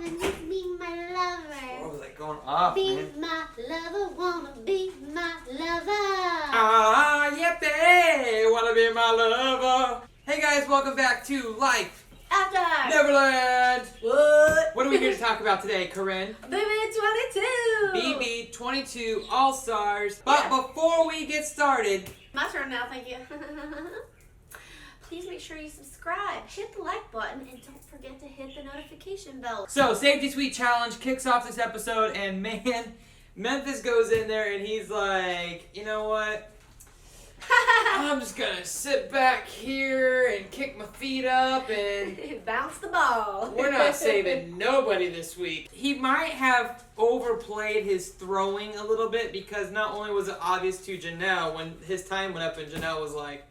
and just be my lover. What was that going off, Be man? my lover, wanna be my lover. Ah, yippee! Wanna be my lover? Hey guys, welcome back to Life After Neverland. what? What are we here to talk about today, Corinne? BB22. BB22 All Stars. But before we get started, My turn now, thank you. Please make sure you subscribe, hit the like button, and don't forget to hit the notification bell. so Safety Suite Challenge kicks off this episode, and man, Memphis goes in there and he's like, you know what? I'm just gonna sit back here and kick my feet up and Bounce the ball. we're not saving nobody this week. He might have overplayed his throwing a little bit because not only was it obvious to Janelle when his time went up and Janelle was like,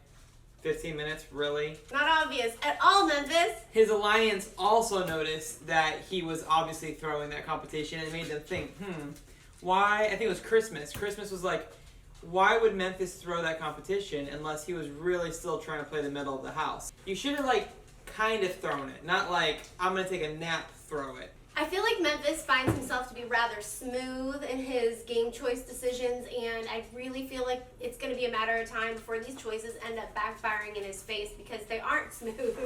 15 minutes, really? Not obvious at all, Memphis. His alliance also noticed that he was obviously throwing that competition and it made them think, why? I think it was Christmas. Christmas was like, why would Memphis throw that competition unless he was really still trying to play the middle of the house? You should have like kind of thrown it, not like I'm gonna take a nap, throw it. I feel like Memphis finds himself to be rather smooth in his game choice decisions, and I really feel like it's going to be a matter of time before these choices end up backfiring in his face because they aren't smooth,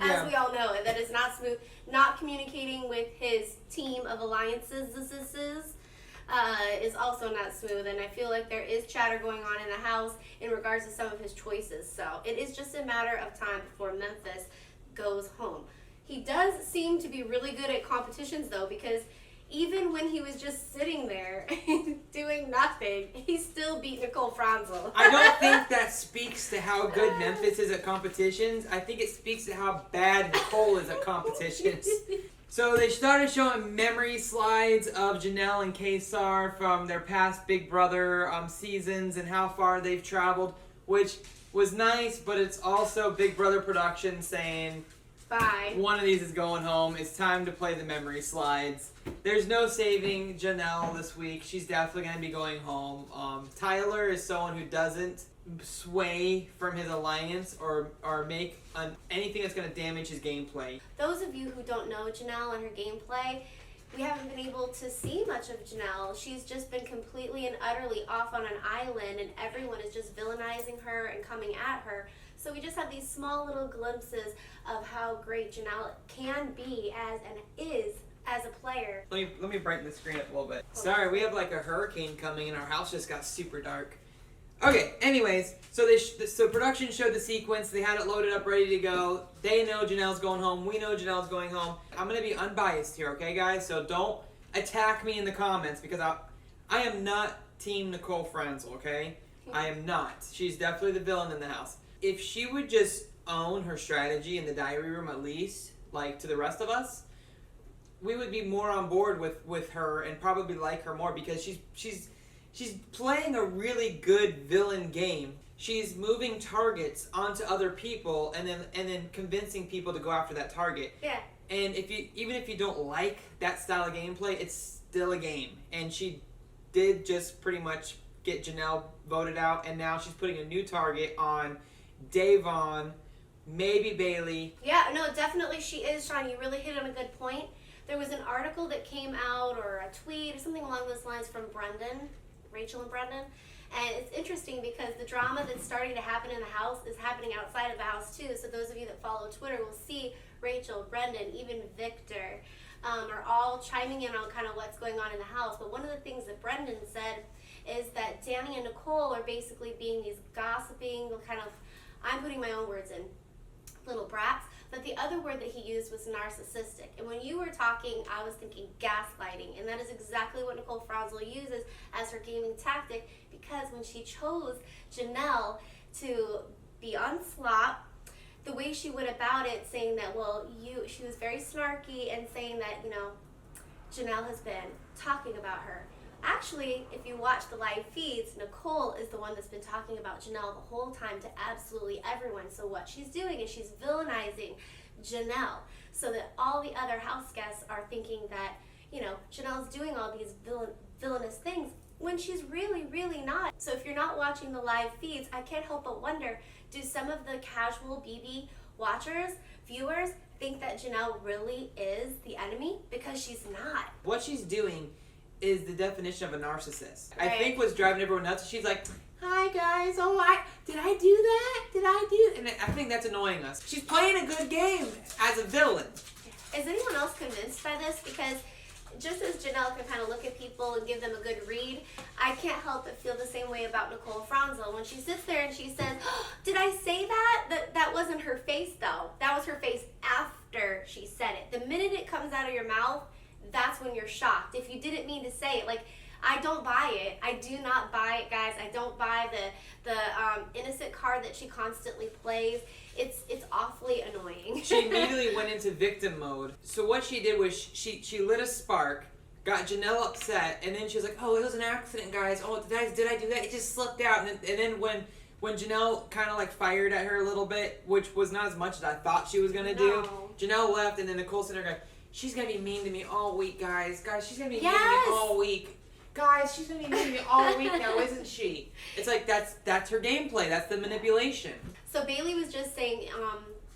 as we all know. That is not smooth. Not communicating with his team of alliances is also not smooth, and I feel like there is chatter going on in the house in regards to some of his choices. So it is just a matter of time before Memphis goes home. He does seem to be really good at competitions, though, because even when he was just sitting there doing nothing, he still beat Nicole Franzel. I don't think that speaks to how good Memphis is at competitions. I think it speaks to how bad Nicole is at competitions. So they started showing memory slides of Janelle and Kaysar from their past Big Brother seasons and how far they've traveled, which was nice, but it's also Big Brother production saying, Bye. one of these is going home. It's time to play the memory slides. There's no saving Janelle this week. She's definitely going to be going home. Tyler is someone who doesn't sway from his alliance or make anything that's going to damage his gameplay. Those of you who don't know Janelle and her gameplay, we haven't been able to see much of Janelle. She's just been completely and utterly off on an island, and everyone is just villainizing her and coming at her. So we just have these small little glimpses of how great Janelle can be and is as a player. Let me brighten the screen up a little bit. Sorry, we have like a hurricane coming and our house just got super dark. Okay, anyways, so so production showed the sequence. They had it loaded up, ready to go. They know Janelle's going home. We know Janelle's going home. I'm going to be unbiased here, okay, guys? So don't attack me in the comments because I am not Team Nicole Franzel, okay? I am not. She's definitely the villain in the house. If she would just own her strategy in the diary room at least, like to the rest of us, we would be more on board with her and probably like her more because she's playing a really good villain game. She's moving targets onto other people and then convincing people to go after that target. Yeah. And even if you don't like that style of gameplay, it's still a game. And she did just pretty much get Janelle voted out, and now she's putting a new target on Davon, maybe Bailey. Yeah, no, definitely she is, Sean. You really hit on a good point. There was an article that came out, or a tweet, or something along those lines from Rachel and Brendan. And it's interesting because the drama that's starting to happen in the house is happening outside of the house too. So those of you that follow Twitter will see Rachel, Brendan, even Victor are all chiming in on kind of what's going on in the house. But one of the things that Brendan said is that Danny and Nicole are basically being these gossiping kind of, I'm putting my own words in, little brats, but the other word that he used was narcissistic. And when you were talking, I was thinking gaslighting, and that is exactly what Nicole Franzel uses as her gaming tactic, because when she chose Janelle to be on slop, the way she went about it, saying that, she was very snarky and saying that, Janelle has been talking about her. Actually, if you watch the live feeds, Nicole is the one that's been talking about Janelle the whole time to absolutely everyone. So what she's doing is she's villainizing Janelle so that all the other house guests are thinking that, Janelle's doing all these villainous things when she's really, really not. So if you're not watching the live feeds, I can't help but wonder, do some of the casual BB watchers, viewers, think that Janelle really is the enemy because she's not. What she's doing is the definition of a narcissist. Right. I think what's driving everyone nuts is she's like, hi guys, did I do that? Did I do? And I think that's annoying us. She's playing a good game as a villain. Is anyone else convinced by this? Because just as Janelle can kind of look at people and give them a good read, I can't help but feel the same way about Nicole Franzel. When she sits there and she says, oh, did I say that? That wasn't her face though. That was her face after she said it. The minute it comes out of your mouth, that's when you're shocked. If you didn't mean to say it, like, I don't buy it. I do not buy it, guys. I don't buy the innocent card that she constantly plays. It's awfully annoying. She immediately went into victim mode. So what she did was she lit a spark, got Janelle upset, and then she was like, "Oh, it was an accident, guys. Oh, did I do that? It just slipped out." And then when Janelle kind of like fired at her a little bit, which was not as much as I thought she was gonna do, Janelle left, and then Nicole said, "Her, she's gonna be mean to me all week, guys. Guys, she's gonna be mean to me all week." Guys, she's gonna be mean to me all week now, isn't she? It's like that's her gameplay. That's the manipulation. So Bailey was just saying,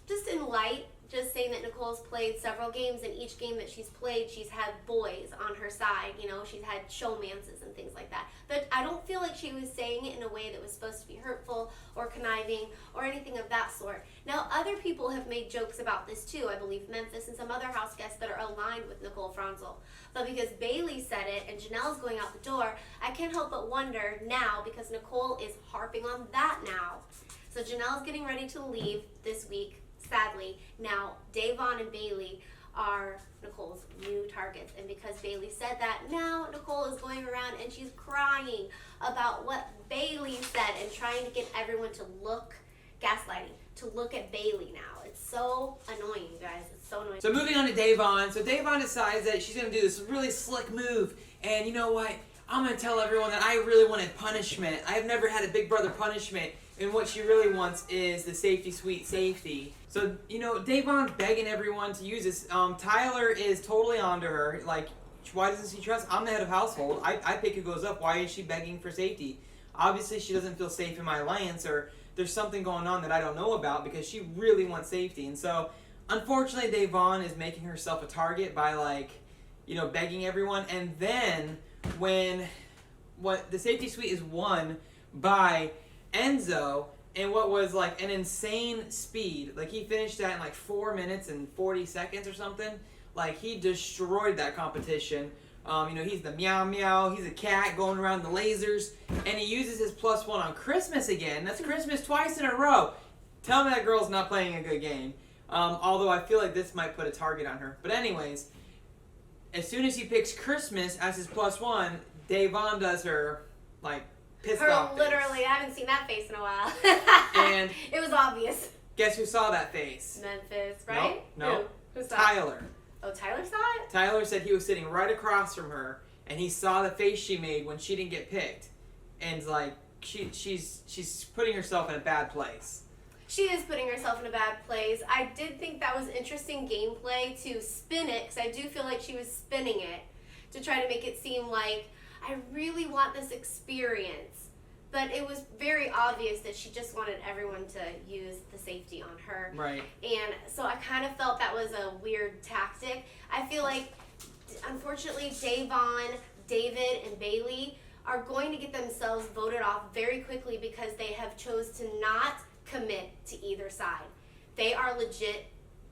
just in light, just saying that Nicole's played several games, and each game that she's played, she's had boys on her side. You know, she's had showmances and things like that. But I don't feel like she was saying it in a way that was supposed to be hurtful or conniving or anything of that sort. Now, other people have made jokes about this too. I believe Memphis and some other house guests that are aligned with Nicole Franzel. But because Bailey said it and Janelle's going out the door, I can't help but wonder now, because Nicole is harping on that now. So Janelle's getting ready to leave this week, sadly. Now, Davon and Bailey are Nicole's new targets. And because Bailey said that, now Nicole is going around and she's crying about what Bailey said and trying to get everyone to look, gaslighting, to look at Bailey now. It's so annoying, you guys. It's so annoying. So moving on to Davon. So Davon decides that she's going to do this really slick move. And you know what? I'm going to tell everyone that I really wanted punishment. I've never had a big brother punishment. And what she really wants is the safety suite safety. So, you know, Davon's begging everyone to use this. Tyler is totally onto her. Like, why doesn't she trust? I'm the head of household. I pick who goes up. Why is she begging for safety? Obviously, she doesn't feel safe in my alliance, or there's something going on that I don't know about, because she really wants safety. And so, unfortunately, Davon is making herself a target by, like, you know, begging everyone. And then when the safety suite is won by Enzo, in what was like an insane speed. Like, he finished that in like 4 minutes and 40 seconds or something. Like, he destroyed that competition. You know, he's the meow meow, he's a cat going around the lasers, and he uses his +1 on Christmas again. That's Christmas twice in a row. Tell me that girl's not playing a good game. Although I feel like this might put a target on her. But anyways, as soon as he picks Christmas as his +1, Davon does her, like, pissed off literally, I haven't seen that face in a while. And it was obvious. Guess who saw that face? Memphis, right? No. Who saw Tyler. it? Oh, Tyler saw it? Tyler said he was sitting right across from her, and he saw the face she made when she didn't get picked. And, like, she's putting herself in a bad place. She is putting herself in a bad place. I did think that was interesting gameplay to spin it, because I do feel like she was spinning it to try to make it seem like, I really want this experience. But it was very obvious that she just wanted everyone to use the safety on her. Right. And so I kind of felt that was a weird tactic. I feel like, unfortunately, Davon, David, and Bailey are going to get themselves voted off very quickly because they have chose to not commit to either side. They are legit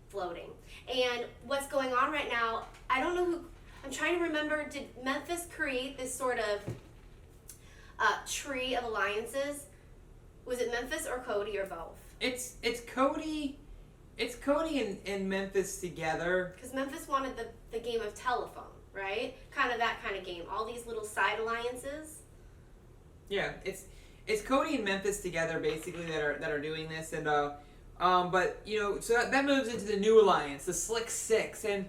floating. And what's going on right now, I don't know who, I'm trying to remember, did Memphis create this sort of tree of alliances? Was it Memphis or Cody or both? It's Cody. It's Cody and Memphis together. Because Memphis wanted the game of telephone, right? Kind of that kind of game. All these little side alliances. Yeah, it's Cody and Memphis together basically that are doing this, and but you know, so that moves into the new alliance, the Slick Six, and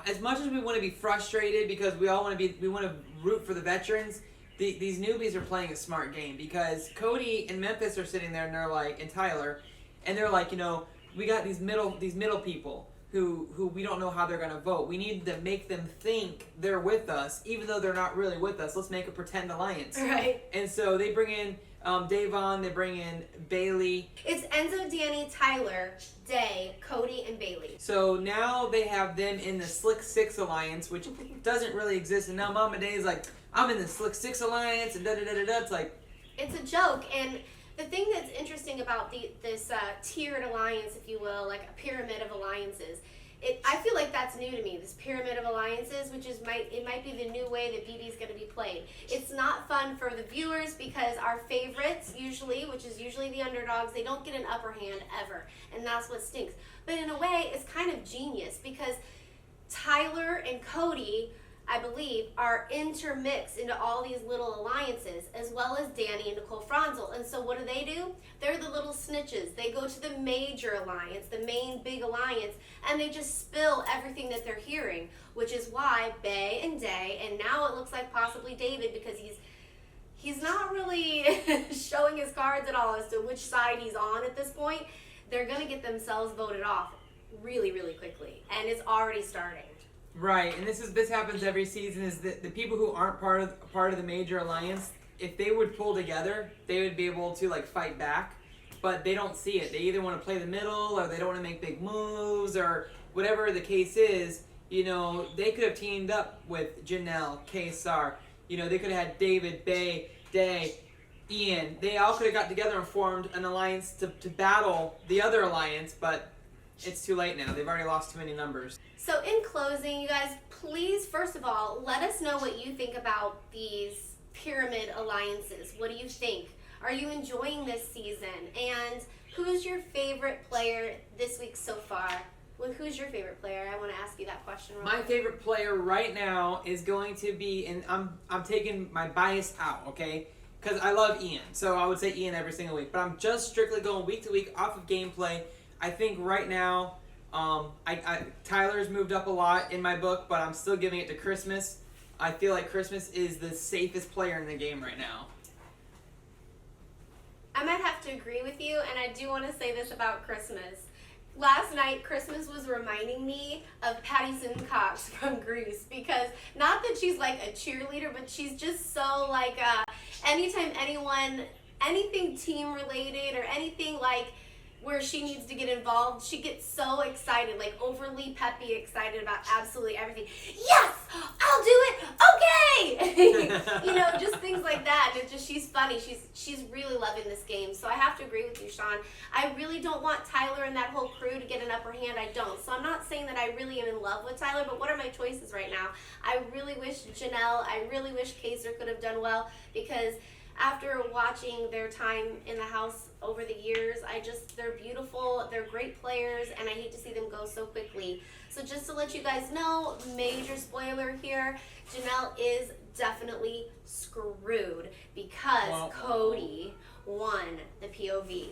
as much as we want to be frustrated because we want to root for the veterans. These newbies are playing a smart game, because Cody and Memphis are sitting there and they're like, and Tyler, and they're like, you know, we got these middle people who we don't know how they're gonna vote. We need to make them think they're with us, even though they're not really with us. Let's make a pretend alliance. Right. And so they bring in Davon. They bring in Bailey. It's Enzo, Danny, Tyler, Day, Cody, and Bailey. So now they have them in the Slick Six Alliance, which doesn't really exist. And now Mama Day is like, I'm in the Slick Six Alliance, and da-da-da-da-da. It's like... It's a joke, and the thing that's interesting about this tiered alliance, if you will, like a pyramid of alliances, I feel like that's new to me, this pyramid of alliances, which might be the new way that BB is going to be played. It's not fun for the viewers because our favorites, usually, which is usually the underdogs, they don't get an upper hand ever, and that's what stinks. But in a way, it's kind of genius because Tyler and Cody, I believe, are intermixed into all these little alliances, as well as Danny and Nicole Franzel. And so what do? They're the little snitches. They go to the major alliance, the main big alliance, and they just spill everything that they're hearing, which is why Bay and Day, and now it looks like possibly David, because he's not really showing his cards at all as to which side he's on at this point, they're going to get themselves voted off really, really quickly. And it's already starting. Right, and this happens every season. Is that the people who aren't part of the major alliance, if they would pull together, they would be able to like fight back, but they don't see it. They either want to play the middle, or they don't want to make big moves, or whatever the case is. You know, they could have teamed up with Janelle, Kesar. You know, they could have had David, Bay, Day, Ian. They all could have got together and formed an alliance to battle the other alliance, but it's too late now. They've already lost too many numbers. So in closing, you guys, please, first of all, let us know what you think about these pyramid alliances. What do you think? Are you enjoying this season? And who's your favorite player this week so far? Well, who's your favorite player? I want to ask you that question. My favorite player right now is going to be, and I'm taking my bias out, okay? Because I love Ian, so I would say Ian every single week. But I'm just strictly going week to week off of gameplay. I think right now, Tyler's moved up a lot in my book, but I'm still giving it to Christmas. I feel like Christmas is the safest player in the game right now. I might have to agree with you, and I do want to say this about Christmas. Last night, Christmas was reminding me of Patty Simcox from Grease, because not that she's like a cheerleader, but she's just so like, anytime anything team related or anything like where she needs to get involved, she gets so excited, like overly peppy excited about absolutely everything. Yes, I'll do it. Okay, you know, just things like that. And it's just, she's funny. She's really loving this game. So I have to agree with you, Sean. I really don't want Tyler and that whole crew to get an upper hand. I don't. So I'm not saying that I really am in love with Tyler, but what are my choices right now? I really wish Janelle, I really wish Kaser could have done well, because after watching their time in the house over the years, they're beautiful, they're great players, and I hate to see them go so quickly. So just to let you guys know, major spoiler here, Janelle is definitely screwed because Cody won the POV.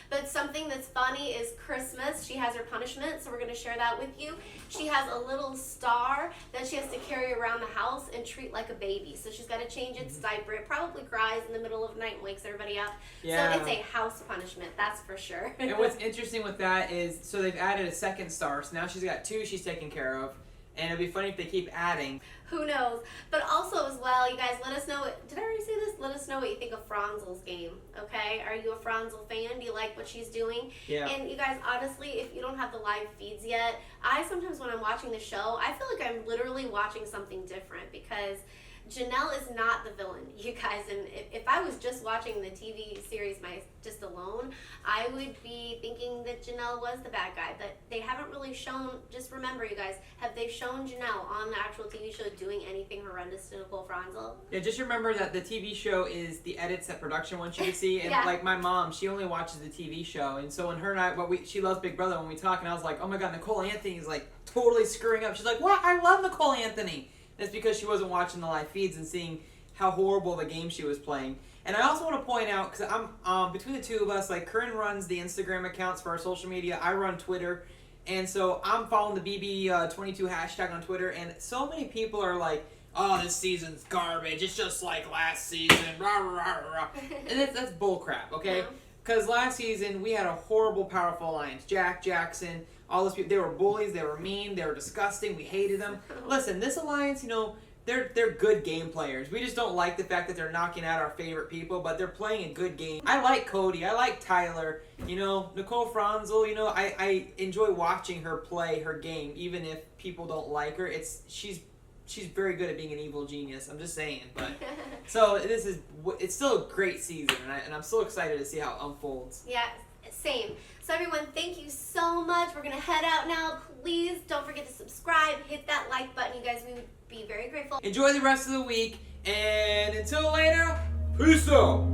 But something that's funny is Christmas. She has her punishment, so we're going to share that with you. She has a little star that she has to carry around the house and treat like a baby. So she's got to change its diaper. It probably cries in the middle of the night and wakes everybody up. Yeah. So it's a house punishment, that's for sure. And what's interesting with that is, so they've added a second star. So now she's got two she's taken care of. And it'd be funny if they keep adding. Who knows? But also as well, you guys, let us know. Did I already say this? Let us know what you think of Franzel's game, okay? Are you a Franzel fan? Do you like what she's doing? Yeah. And you guys, honestly, if you don't have the live feeds yet, I sometimes when I'm watching the show, I feel like I'm literally watching something different, because Janelle is not the villain, you guys. And if I was just watching the TV series just alone, I would be thinking that Janelle was the bad guy. But they haven't really shown, just remember, you guys, have they shown Janelle on the actual TV show doing anything horrendous to Nicole Franzel? Yeah, just remember that the TV show is the edits that production wants you to see. And Yeah. like my mom, she only watches the TV show. And so when her and I, she loves Big Brother, when we talk, and I was like, oh my God, Nicole Anthony's like totally screwing up. She's like, what? I love Nicole Anthony. It's because she wasn't watching the live feeds and seeing how horrible the game she was playing. And I also want to point out, because I'm between the two of us, like Corinne runs the Instagram accounts for our social media, I run Twitter, and so I'm following the BB22 hashtag on Twitter, and so many people are like, oh, this season's garbage, it's just like last season, rah, rah, rah, rah. And that's bullcrap, okay? Because last season, we had a horrible, powerful alliance. Jack, Jackson, all those people, they were bullies, they were mean, they were disgusting, we hated them. Listen, this alliance, you know, they're good game players. We just don't like the fact that they're knocking out our favorite people, but they're playing a good game. I like Cody. I like Tyler. You know, Nicole Franzel. You know, I enjoy watching her play her game, even if people don't like her. She's very good at being an evil genius. I'm just saying. But so it's still a great season, and I'm so excited to see how it unfolds. Yeah, same. So everyone, thank you so much. We're gonna head out now. Please don't forget to subscribe, hit that like button. You guys, we would be very grateful. Enjoy the rest of the week, and until later, peace out.